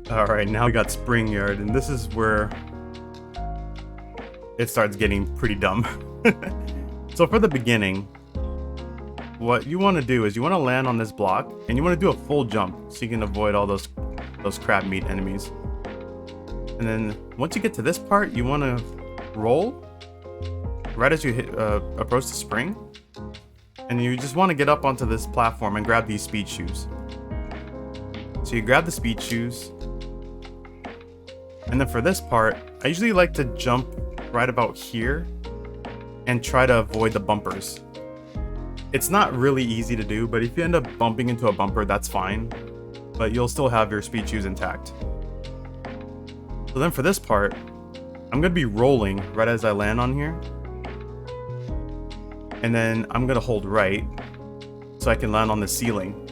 Alright, now we got Spring Yard, and this is where it starts getting pretty dumb. So for the beginning, what you want to do is you want to land on this block, and you want to do a full jump so you can avoid all those crab meat enemies. And then once you get to this part, you want to roll right as you approach the spring, and you just want to get up onto this platform and grab these speed shoes. So you grab the speed shoes, and then for this part, I usually like to jump right about here and try to avoid the bumpers. It's not really easy to do, but if you end up bumping into a bumper, that's fine, but you'll still have your speed shoes intact. So then for this part, I'm going to be rolling right as I land on here, and then I'm going to hold right so I can land on the ceiling.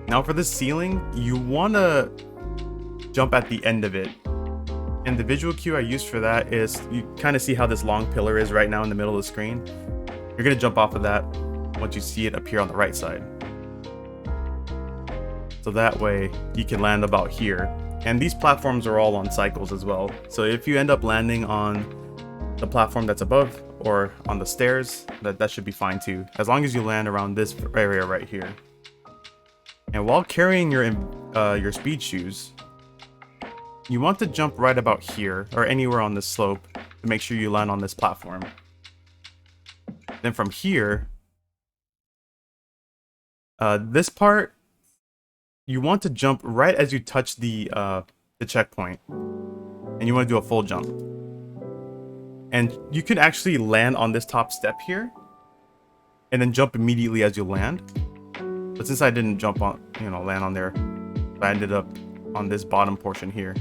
Now for this ceiling, you want to jump at the end of it. And the visual cue I use for that is, you kind of see how this long pillar is right now in the middle of the screen. You're going to jump off of that once you see it appear on the right side. So that way you can land about here. And these platforms are all on cycles as well. So if you end up landing on the platform that's above or on the stairs, that should be fine too, as long as you land around this area right here. And while carrying your speed shoes, you want to jump right about here or anywhere on this slope to make sure you land on this platform. Then from here, this part, you want to jump right as you touch the checkpoint, and you want to do a full jump. And you can actually land on this top step here, and then jump immediately as you land. But since I didn't jump on, land on there, I ended up on this bottom portion here.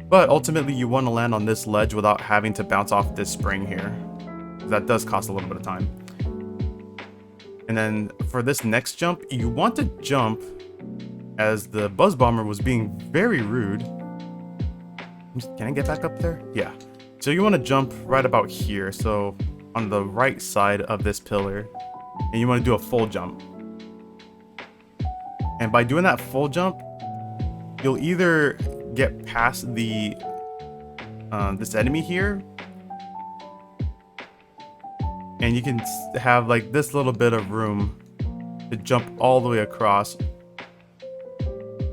But ultimately, you want to land on this ledge without having to bounce off this spring here. That does cost a little bit of time. And then for this next jump, you want to jump as the Buzz Bomber was being very rude. Can I get back up there? Yeah. So you want to jump right about here, so on the right side of this pillar, and you want to do a full jump. And by doing that full jump, you'll either get past the this enemy here, and you can have like this little bit of room to jump all the way across,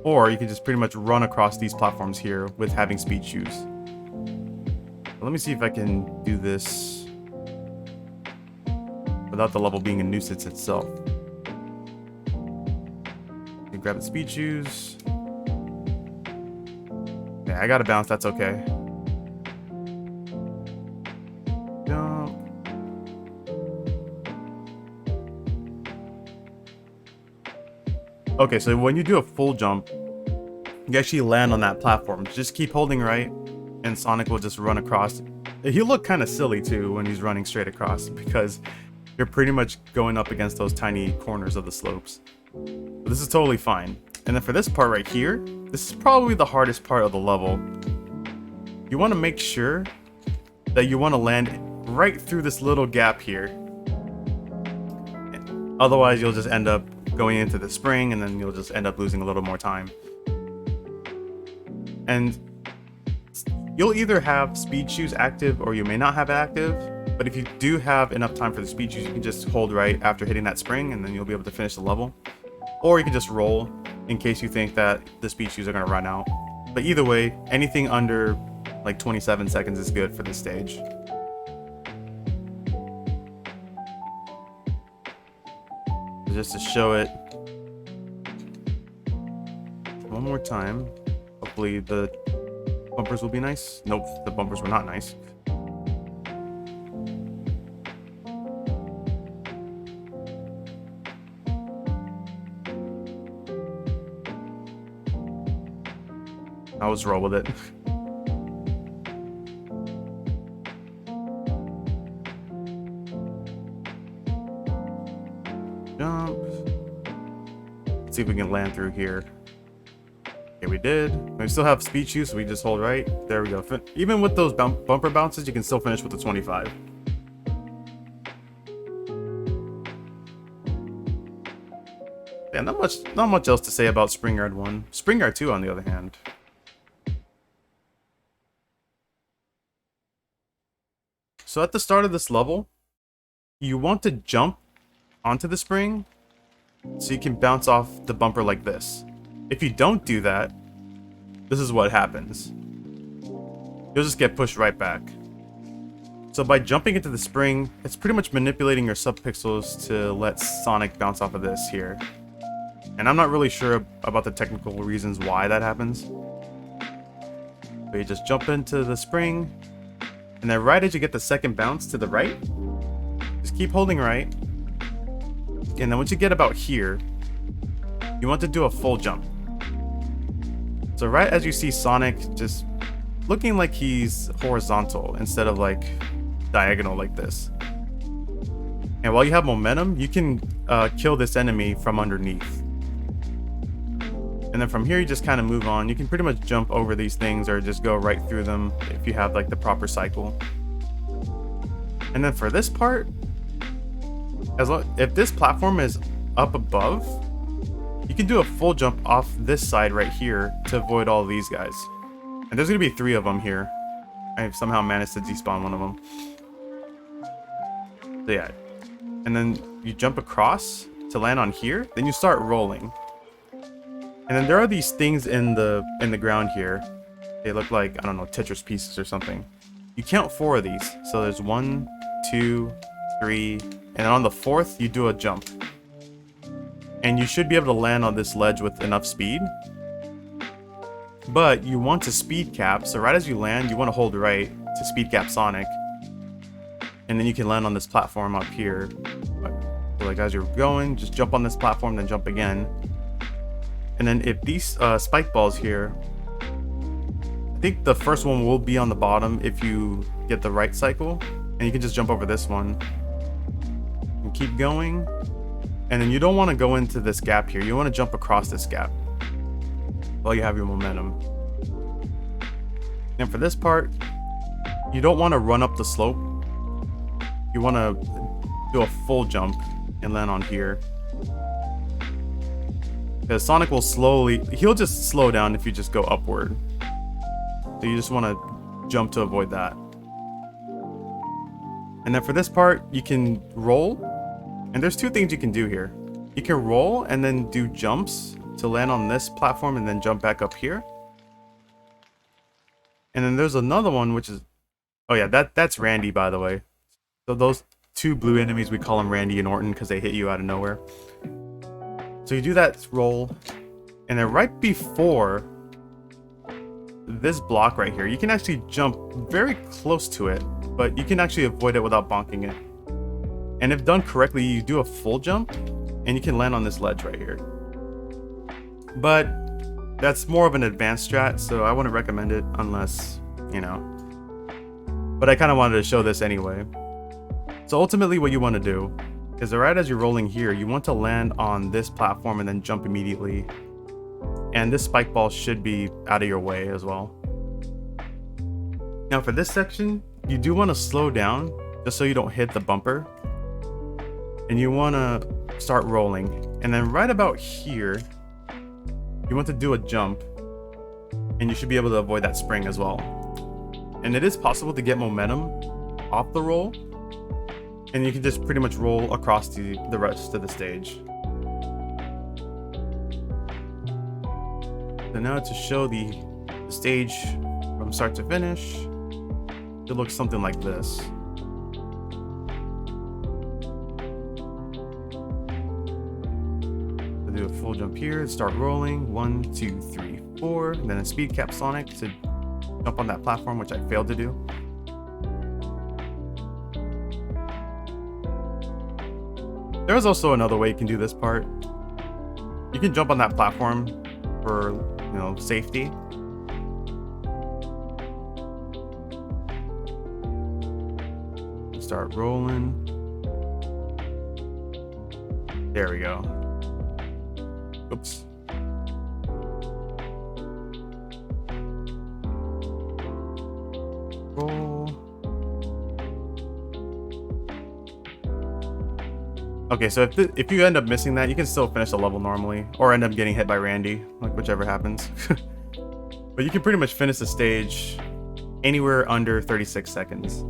or you can just pretty much run across these platforms here with having speed shoes. Let me see if I can do this without the level being a nuisance itself. You grab the speed shoes. Yeah, I gotta bounce, that's okay. Jump. Okay, so when you do a full jump, you actually land on that platform. Just keep holding right, and Sonic will just run across. He'll look kind of silly too when he's running straight across, because you're pretty much going up against those tiny corners of the slopes. But this is totally fine. And then for this part right here, this is probably the hardest part of the level. You want to make sure that you want to land right through this little gap here. Otherwise, you'll just end up going into the spring, and then you'll just end up losing a little more time. And you'll either have speed shoes active or you may not have active. But if you do have enough time for the speed shoes, you can just hold right after hitting that spring, and then you'll be able to finish the level. Or you can just roll in case you think that the speed shoes are going to run out. But either way, anything under like 27 seconds is good for this stage. Just to show it one more time. Hopefully the bumpers will be nice. Nope, the bumpers were not nice. I'll just roll with it. Jump. Let's see if we can land through here. Okay, we did. We still have speed shoes, so we just hold right. There we go. Even with those bumper bounces, you can still finish with the 25. Yeah, not much else to say about Spring Yard 1. Spring Yard 2, on the other hand, So at the start of this level, you want to jump onto the spring so you can bounce off the bumper like this. If you don't do that, this is what happens. You'll just get pushed right back. So by jumping into the spring, it's pretty much manipulating your subpixels to let Sonic bounce off of this here. And I'm not really sure about the technical reasons why that happens. But you just jump into the spring, and then right as you get the second bounce to the right, just keep holding right. And then once you get about here, you want to do a full jump. So right as you see Sonic just looking like he's horizontal instead of like diagonal like this. And while you have momentum, you can kill this enemy from underneath. And then from here, you just kind of move on. You can pretty much jump over these things or just go right through them if you have like the proper cycle. And then for this part, if this platform is up above, you can do a full jump off this side right here to avoid all these guys. And there's gonna be 3 of them here. I've somehow managed to despawn one of them. So yeah, and then you jump across to land on here, then you start rolling. And then there are these things in the ground here. They look like, I don't know, Tetris pieces or something. You count 4 of these. So there's 1, 2, 3, and on the 4th you do a jump. And you should be able to land on this ledge with enough speed. But you want to speed cap, so right as you land, you want to hold right to speed cap Sonic. And then you can land on this platform up here. So like as you're going, just jump on this platform, then jump again. And then if these spike balls here, I think the first one will be on the bottom if you get the right cycle. And you can just jump over this one. And keep going. And then you don't want to go into this gap here. You want to jump across this gap while you have your momentum. And for this part, you don't want to run up the slope. You want to do a full jump and land on here. Because Sonic will he'll just slow down if you just go upward. So you just want to jump to avoid that. And then for this part, you can roll. And there's 2 things you can do here. You can roll and then do jumps to land on this platform and then jump back up here. And then there's another one, which is, oh yeah, that's Randy, by the way. So those 2 blue enemies, we call them Randy and Orton because they hit you out of nowhere. So you do that roll, and then right before this block right here, you can actually jump very close to it, but you can actually avoid it without bonking it. And if done correctly, you do a full jump, and you can land on this ledge right here. But that's more of an advanced strat, so I wouldn't recommend it unless, you know. But I kind of wanted to show this anyway. So ultimately what you want to do is right as you're rolling here, you want to land on this platform and then jump immediately. And this spike ball should be out of your way as well. Now for this section, you do want to slow down just so you don't hit the bumper. And you want to start rolling. And then right about here, you want to do a jump. And you should be able to avoid that spring as well. And it is possible to get momentum off the roll. And you can just pretty much roll across the rest of the stage. So now to show the stage from start to finish, it looks something like this. So do a full jump here, start rolling, 1, 2, 3, 4, and then a speed cap Sonic to jump on that platform, which I failed to do. There's also another way you can do this part. You can jump on that platform for, you know, safety. Start rolling. There we go. Oops. Roll. Okay, so if you end up missing that, you can still finish the level normally, or end up getting hit by Randy, like whichever happens. But you can pretty much finish the stage anywhere under 36 seconds.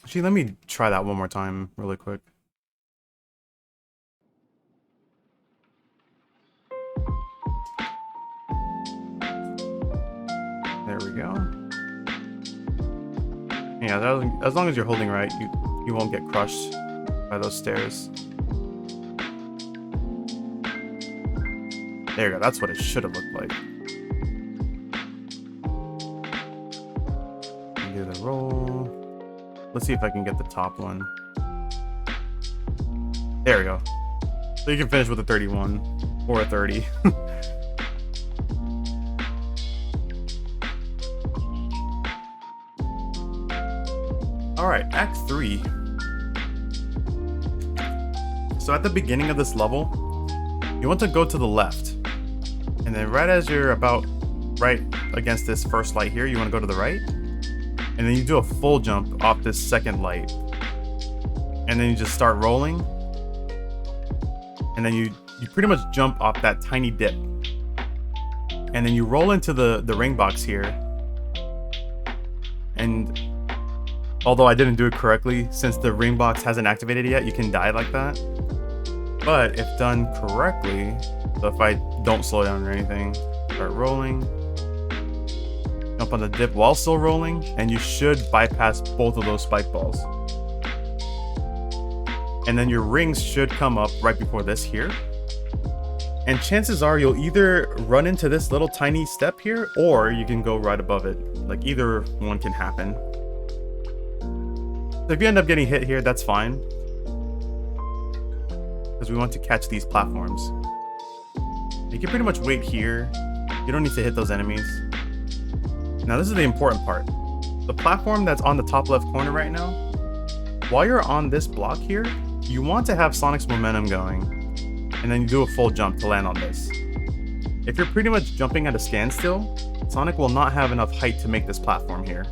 Actually, let me try that one more time really quick. There we go. Yeah, as long as you're holding right, you won't get crushed by those stairs. There you go, that's what it should have looked like. Do the roll. Let's see if I can get the top one. There we go. So you can finish with a 31 or a 30. Alright, Act 3. So at the beginning of this level, you want to go to the left. And then right as you're about right against this first light here, you want to go to the right. And then you do a full jump off this second light. And then you just start rolling. And then you pretty much jump off that tiny dip. And then you roll into the ring box here. And although I didn't do it correctly, since the ring box hasn't activated yet, you can die like that. But if done correctly, so if I don't slow down or anything, start rolling, jump on the dip while still rolling, and you should bypass both of those spike balls. And then your rings should come up right before this here. And chances are you'll either run into this little tiny step here, or you can go right above it. Like either one can happen. So if you end up getting hit here, that's fine. Because we want to catch these platforms. You can pretty much wait here. You don't need to hit those enemies. Now this is the important part. The platform that's on the top left corner right now, while you're on this block here, you want to have Sonic's momentum going. And then you do a full jump to land on this. If you're pretty much jumping at a standstill, Sonic will not have enough height to make this platform here.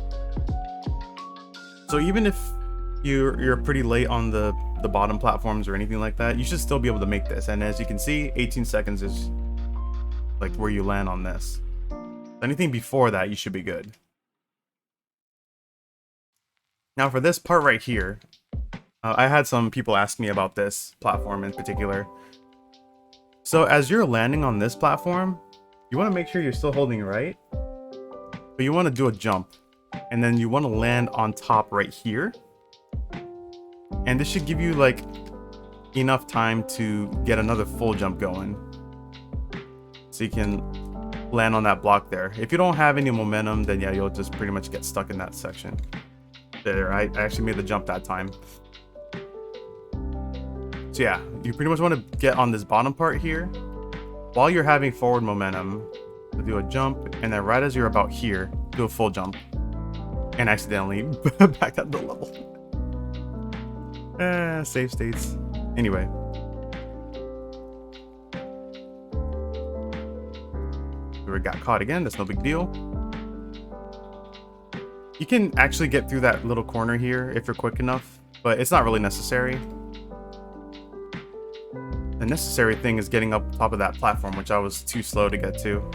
So even if you're pretty late on the bottom platforms or anything like that, you should still be able to make this. And as you can see, 18 seconds is like where you land on this. Anything before that, you should be good. Now for this part right here, I had some people ask me about this platform in particular. So as you're landing on this platform, you want to make sure you're still holding right, but you want to do a jump, and then you want to land on top right here. And this should give you like enough time to get another full jump going. So you can land on that block there. If you don't have any momentum, then yeah, you'll just pretty much get stuck in that section. There, I actually made the jump that time. So yeah, you pretty much want to get on this bottom part here while you're having forward momentum. So do a jump, and then right as you're about here, do a full jump. And accidentally back up the level. Save states. Anyway. We got caught again, that's no big deal. You can actually get through that little corner here if you're quick enough, but it's not really necessary. The necessary thing is getting up top of that platform, which I was too slow to get to.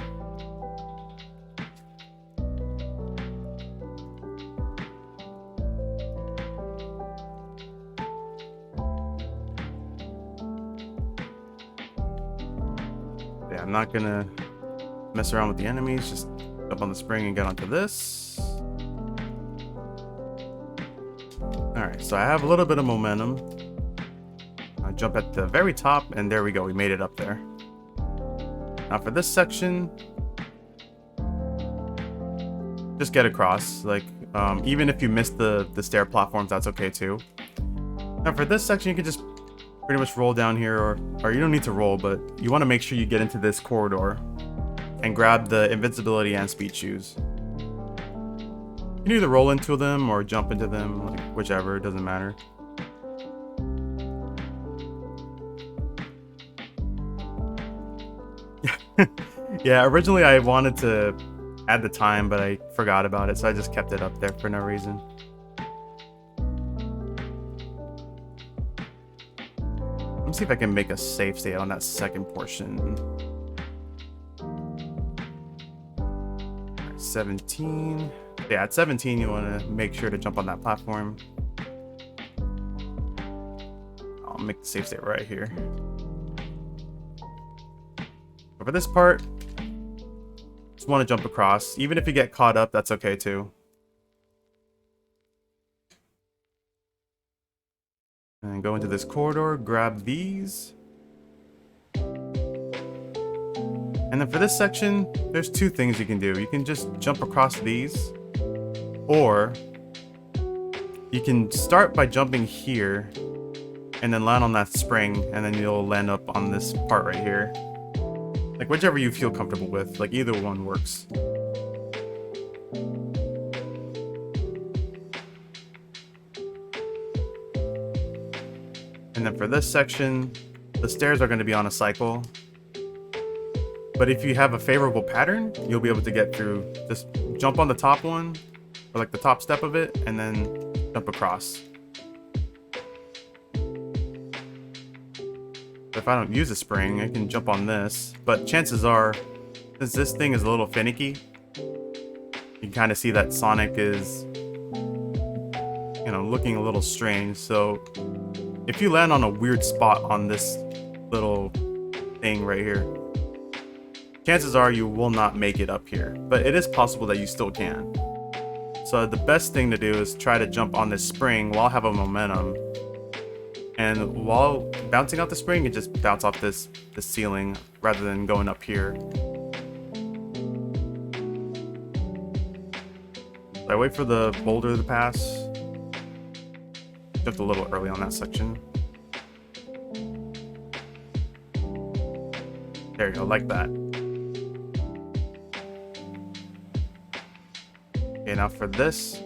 Yeah, I'm not gonna mess around with the enemies, just jump on the spring and get onto this. Alright, so I have a little bit of momentum. I jump at the very top, and there we go, we made it up there. Now for this section, just get across. Like, even if you miss the stair platforms, that's okay too. Now for this section, you can just pretty much roll down here, or you don't need to roll, but you want to make sure you get into this corridor and grab the invincibility and speed shoes. You can either roll into them or jump into them, like whichever, it doesn't matter. Yeah, originally I wanted to add the time, but I forgot about it, so I just kept it up there for no reason. Let me see if I can make a save state on that second portion. 17. Yeah, at 17 you want to make sure to jump on that platform. I'll make the save state right here. But for this part, just want to jump across. Even if you get caught up, that's okay too. And go into this corridor, grab these. And then for this section, there's two things you can do. You can just jump across these, or you can start by jumping here and then land on that spring, and then you'll land up on this part right here. Like whichever you feel comfortable with, like either one works. And then for this section, the stairs are going to be on a cycle. But if you have a favorable pattern, you'll be able to get through. Just jump on the top one, or like the top step of it, and then jump across. If I don't use a spring, I can jump on this. But chances are, since this thing is a little finicky, you can kind of see that Sonic is, you know, looking a little strange. So if you land on a weird spot on this little thing right here, chances are you will not make it up here. But it is possible that you still can. So the best thing to do is try to jump on this spring while having momentum. And while bouncing off the spring, you just bounce off this ceiling rather than going up here. So I wait for the boulder to pass. Jumped a little early on that section. There you go, like that. Okay, now for this,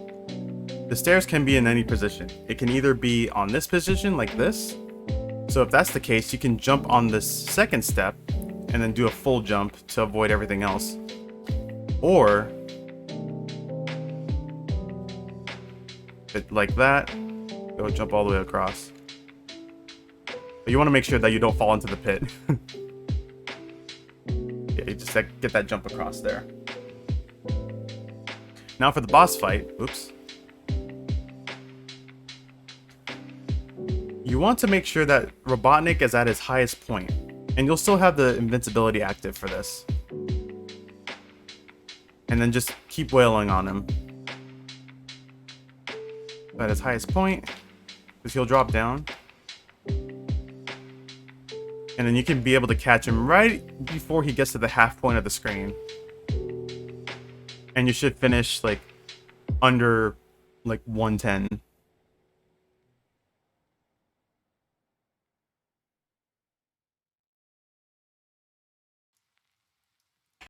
the stairs can be in any position. It can either be on this position like this. So if that's the case, you can jump on this second step and then do a full jump to avoid everything else. Or like that, go jump all the way across. But you want to make sure that you don't fall into the pit. Yeah, you just get that jump across there. Now for the boss fight, oops. You want to make sure that Robotnik is at his highest point, and you'll still have the invincibility active for this. And then just keep wailing on him. At his highest point, because he'll drop down. And then you can be able to catch him right before he gets to the half point of the screen. And you should finish like under like 110.